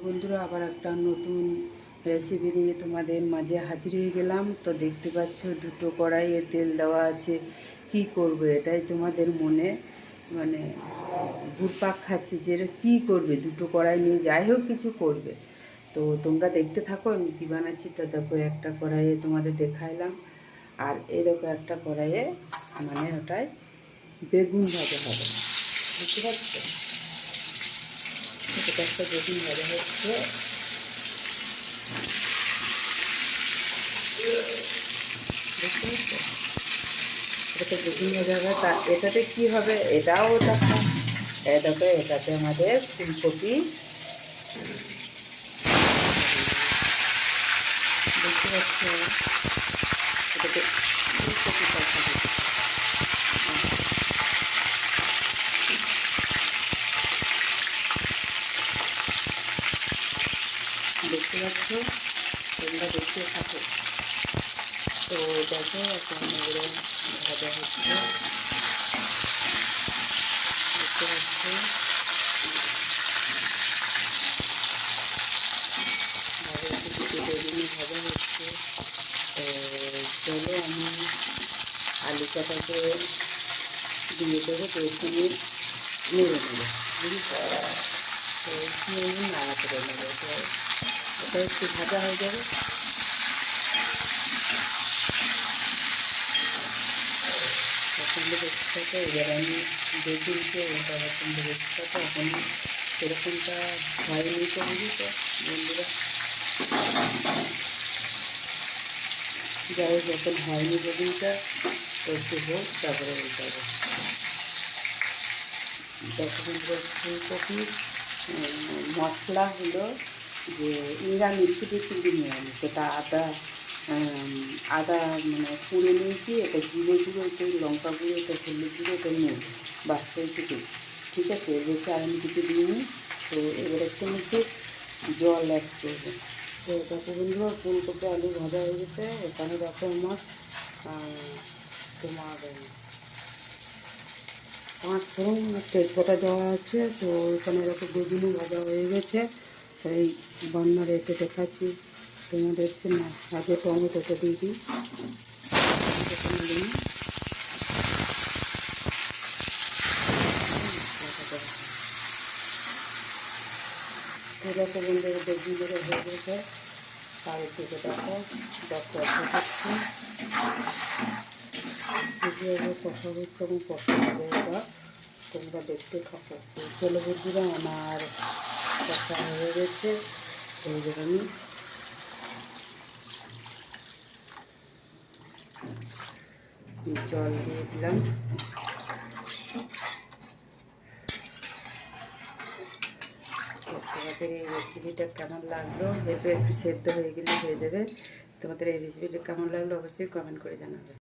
বন্ধুরা, আবার একটা নতুন রেসিপি নিয়ে তোমাদের মাঝে হাজির হয়ে গেলাম। তো দেখতে পাচ্ছ দুটো কড়াইয়ে তেল দেওয়া আছে। কি করব এটাই তোমাদের মনে মানে ঘুরপাক খাচ্ছে যে এটা কী করবে, দুটো কড়াই নিয়ে যাই হোক কিছু করবে। তো তোমরা দেখতে থাকো আমি কী বানাচ্ছি। তো দেখো একটা কড়াইয়ে তোমাদের দেখাইলাম, আর এই দেখো একটা কড়াইয়ে ওটাই বেগুন ভাজা হবে, বুঝতে পারছো? এটা একটা বেগুন ভাজা হচ্ছে। দেখতে পাচ্ছ, এটা বেগুন ভাজা হবে। তা এটাতে কী হবে, এটাও দেখো। দেখো এটাতে আমাদের ফুলকপি, দেখতে পাচ্ছ এটাতে ফুলকপি কাটা হচ্ছে। দেখতে পাচ্ছ, তোমরা দেখতে থাকো। তো দেখো এখন এগুলো ভাজা হচ্ছে, দেখতে পাচ্ছ। বেগুনি ভাজা হচ্ছে। তো চলো আমি আলু কাটাকে দিয়ে দেবো, বেগুনি নেড়ে নেবো, বুঝেছো? তো আমি নাড়া করে নেবো। তো এটা একটু ভাজা হয়ে যাবে। পছন্দ দেখতে থাকো। এবার আমি বেগুনকে ওটা পছন্দ দেখতে থাকো। এখন সেরকমটা হয়নি তো, বুঝেছো বন্ধুরা? যাই হোক, যখন হয়নি বেগুনটা তো একটু হোক, তারপরে উল্টাবো। দেখো বন্ধুরা, ফুলকপি মশলা হলো যে নিরামিষ, শুধু শুধু নিরামিষ। এটা আদা কুড়ে নিয়েছি। এটা জিরে গুঁড়ো, এটা লঙ্কা গুঁড়ো, এটা হলুদ গুঁড়ো, এটা নুন, বাস এইটুকু। ঠিক আছে, এর বেশি আর আমি কিছু দিইনি। তো এবার একটু মধ্যে জল অ্যাড করবো। তো দেখো বন্ধুরা, ফুলকপি আলু ভাজা হয়ে গেছে। এখানে দেখো আমার তোমার 5 ফোড়ন তেজপাতা দেওয়া আছে। তো এখানে দেখো বেগুনও ভাজা হয়ে গেছে। এই বান্না রেখে দেখাচ্ছি তোমাদেরকে। না, আগে টমেটোটা দিয়ে দিই। তো দেখো বন্ধুরা, বেগুনগুলো হয়ে গেছে। আর একটু দেখো দেখাচ্ছি কীভাবে কষা হচ্ছে এবং কষা হবে। এটা তোমরা দেখতে থাকো। চলো বন্ধুরা, আমার কষা হয়ে গেছে। এইবার আমি জল দিয়ে দিলাম। তোমাদের এই রেসিপিটা কেমন লাগলো, একটু সেদ্ধ হয়ে গেলে হয়ে যাবে। তোমাদের এই রেসিপিটা কেমন লাগলো অবশ্যই কমেন্ট করে জানাবে।